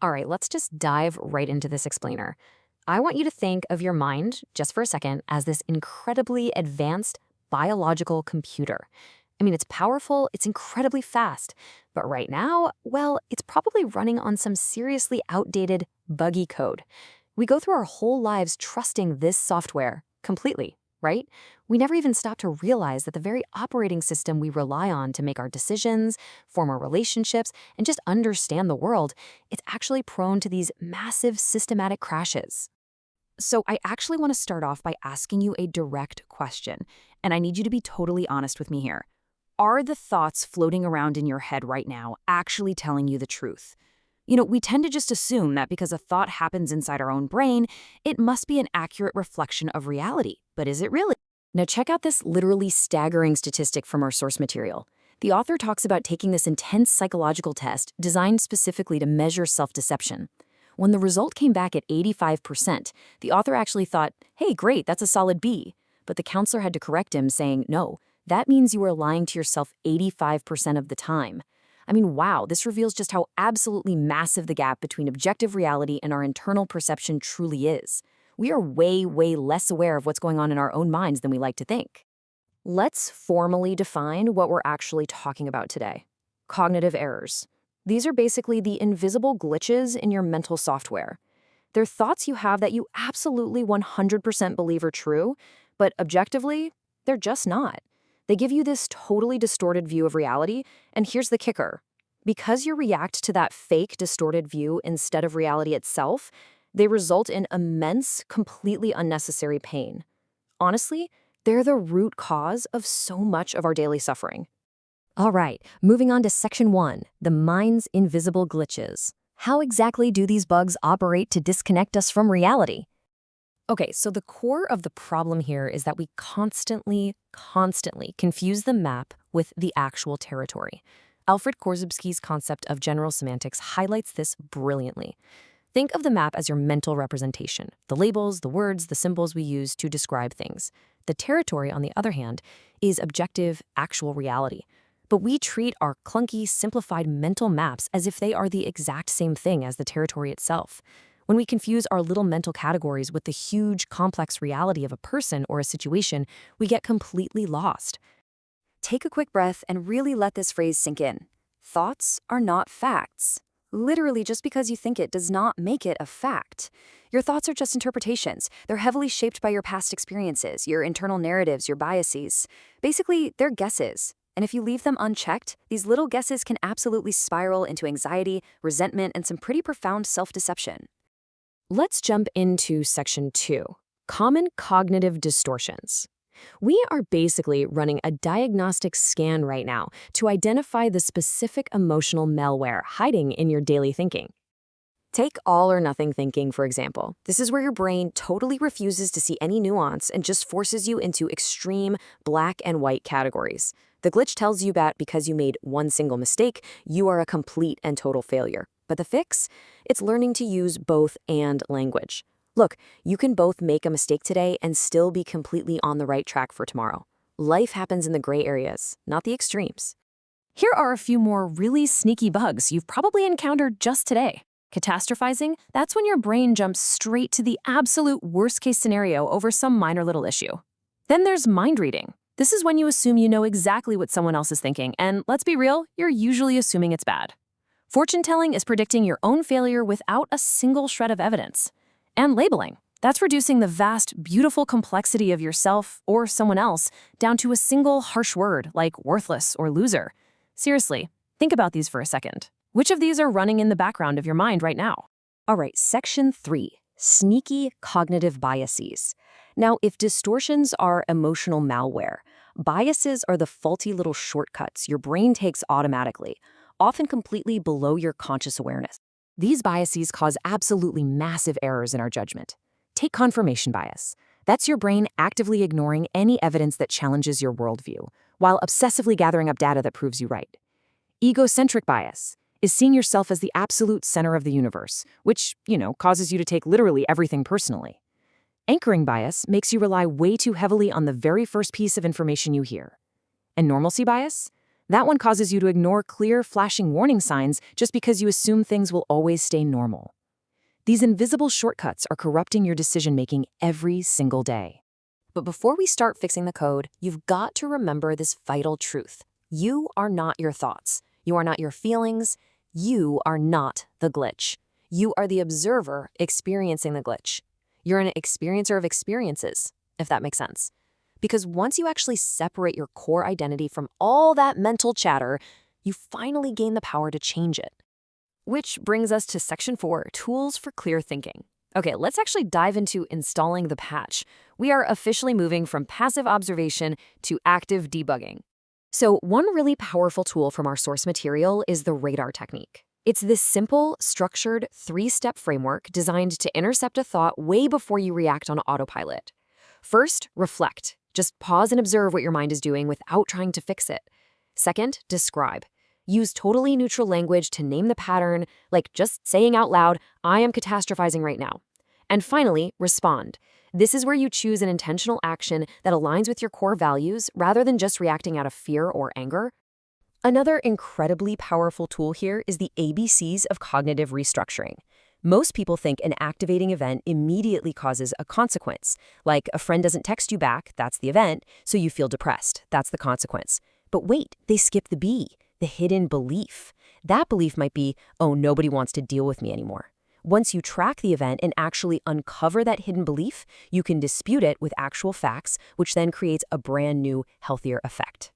All right, let's just dive right into this explainer. I want you to think of your mind, just for a second, as this incredibly advanced biological computer. I mean, it's powerful, it's incredibly fast, but right now, well, it's probably running on some seriously outdated, buggy code. We go through our whole lives trusting this software completely, right? We never even stop to realize that the very operating system we rely on to make our decisions, form our relationships, and just understand the world, it's actually prone to these massive systematic crashes. So, I actually want to start off by asking you a direct question, and I need you to be totally honest with me here. Are the thoughts floating around in your head right now actually telling you the truth? We tend to just assume that because a thought happens inside our own brain, it must be an accurate reflection of reality. But is it really? Now, check out this literally staggering statistic from our source material. The author talks about taking this intense psychological test designed specifically to measure self deception. When the result came back at 85%, the author actually thought, hey, great, that's a solid B. But the counselor had to correct him, saying, no, that means you are lying to yourself 85% of the time. I mean, wow, this reveals just how absolutely massive the gap between objective reality and our internal perception truly is. We are way, way less aware of what's going on in our own minds than we like to think. Let's formally define what we're actually talking about today. Cognitive errors. These are basically the invisible glitches in your mental software. They're thoughts you have that you absolutely 100% believe are true, but objectively, they're just not. They give you this totally distorted view of reality, and here's the kicker. Because you react to that fake, distorted view instead of reality itself, they result in immense, completely unnecessary pain. Honestly, they're the root cause of so much of our daily suffering. All right, moving on to Section 1, the mind's invisible glitches. How exactly do these bugs operate to disconnect us from reality? Okay, so the core of the problem here is that we constantly confuse the map with the actual territory. Alfred Korzybski's concept of general semantics highlights this brilliantly. Think of the map as your mental representation, the labels, the words, the symbols we use to describe things. The territory, on the other hand, is objective, actual reality. But we treat our clunky, simplified mental maps as if they are the exact same thing as the territory itself. When we confuse our little mental categories with the huge, complex reality of a person or a situation, we get completely lost. Take a quick breath and really let this phrase sink in. Thoughts are not facts. Literally, just because you think it does not make it a fact. Your thoughts are just interpretations. They're heavily shaped by your past experiences, your internal narratives, your biases. Basically, they're guesses. And if you leave them unchecked, these little guesses can absolutely spiral into anxiety, resentment, and some pretty profound self-deception. Let's jump into Section 2, common cognitive distortions. We are basically running a diagnostic scan right now to identify the specific emotional malware hiding in your daily thinking. Take all or nothing thinking, for example. This is where your brain totally refuses to see any nuance and just forces you into extreme black and white categories. The glitch tells you that because you made one single mistake, you are a complete and total failure. But the fix? It's learning to use both and language. Look, you can both make a mistake today and still be completely on the right track for tomorrow. Life happens in the gray areas, not the extremes. Here are a few more really sneaky bugs you've probably encountered just today. Catastrophizing, that's when your brain jumps straight to the absolute worst-case scenario over some minor little issue. Then there's mind reading. This is when you assume you know exactly what someone else is thinking, and let's be real, you're usually assuming it's bad. Fortune-telling is predicting your own failure without a single shred of evidence. And labeling, that's reducing the vast, beautiful complexity of yourself or someone else down to a single harsh word like worthless or loser. Seriously, think about these for a second. Which of these are running in the background of your mind right now? All right, Section 3, sneaky cognitive biases. Now, if distortions are emotional malware, biases are the faulty little shortcuts your brain takes automatically, often completely below your conscious awareness. These biases cause absolutely massive errors in our judgment. Take confirmation bias. That's your brain actively ignoring any evidence that challenges your worldview, while obsessively gathering up data that proves you right. Egocentric bias is seeing yourself as the absolute center of the universe, which, causes you to take literally everything personally. Anchoring bias makes you rely way too heavily on the very first piece of information you hear. And normalcy bias? That one causes you to ignore clear, flashing warning signs just because you assume things will always stay normal. These invisible shortcuts are corrupting your decision-making every single day. But before we start fixing the code, you've got to remember this vital truth. You are not your thoughts. You are not your feelings. You are not the glitch. You are the observer experiencing the glitch. You're an experiencer of experiences, if that makes sense. Because once you actually separate your core identity from all that mental chatter, you finally gain the power to change it. Which brings us to Section 4, Tools for Clear Thinking. Okay, let's actually dive into installing the patch. We are officially moving from passive observation to active debugging. So one really powerful tool from our source material is the radar technique. It's this simple, structured, 3-step framework designed to intercept a thought way before you react on autopilot. First, reflect. Just pause and observe what your mind is doing without trying to fix it. Second, describe. Use totally neutral language to name the pattern, like just saying out loud, I am catastrophizing right now. And finally, respond. This is where you choose an intentional action that aligns with your core values rather than just reacting out of fear or anger. Another incredibly powerful tool here is the ABCs of cognitive restructuring. Most people think an activating event immediately causes a consequence. Like a friend doesn't text you back, that's the event, so you feel depressed, that's the consequence. But wait, they skip the B, the hidden belief. That belief might be, oh, nobody wants to deal with me anymore. Once you track the event and actually uncover that hidden belief, you can dispute it with actual facts, which then creates a brand new, healthier effect.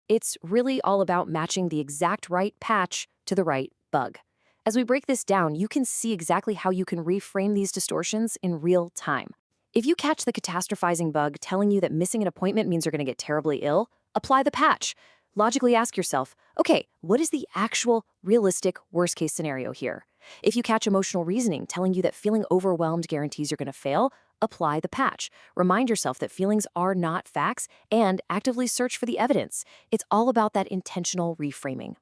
It's really all about matching the exact right patch to the right bug. As we break this down, you can see exactly how you can reframe these distortions in real time. If you catch the catastrophizing bug telling you that missing an appointment means you're going to get terribly ill, apply the patch. Logically ask yourself, okay, what is the actual, realistic, worst-case scenario here? If you catch emotional reasoning telling you that feeling overwhelmed guarantees you're going to fail, apply the patch. Remind yourself that feelings are not facts and actively search for the evidence. It's all about that intentional reframing.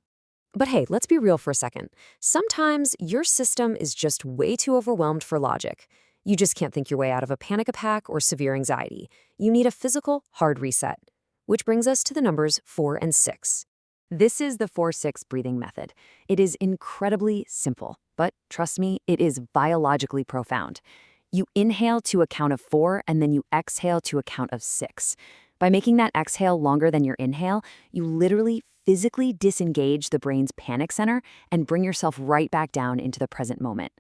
But hey, let's be real for a second. Sometimes your system is just way too overwhelmed for logic. You just can't think your way out of a panic attack or severe anxiety. You need a physical, hard reset. Which brings us to the numbers 4 and 6. This is the 4-6 breathing method. It is incredibly simple, but trust me, it is biologically profound. You inhale to a count of 4 and then you exhale to a count of 6. By making that exhale longer than your inhale, you literally physically disengage the brain's panic center and bring yourself right back down into the present moment.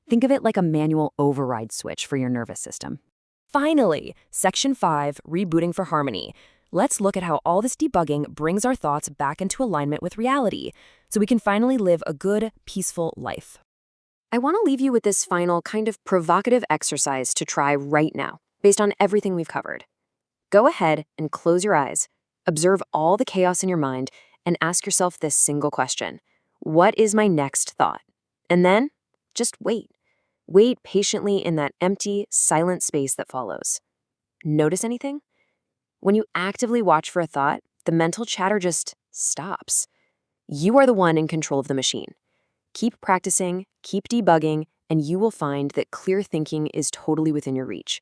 Think of it like a manual override switch for your nervous system. Finally, Section 5, Rebooting for Harmony. Let's look at how all this debugging brings our thoughts back into alignment with reality, so we can finally live a good, peaceful life. I want to leave you with this final kind of provocative exercise to try right now, based on everything we've covered. Go ahead and close your eyes, observe all the chaos in your mind, and ask yourself this single question. What is my next thought? And then, just wait. Wait patiently in that empty, silent space that follows. Notice anything? When you actively watch for a thought, the mental chatter just stops. You are the one in control of the machine. Keep practicing, keep debugging, and you will find that clear thinking is totally within your reach.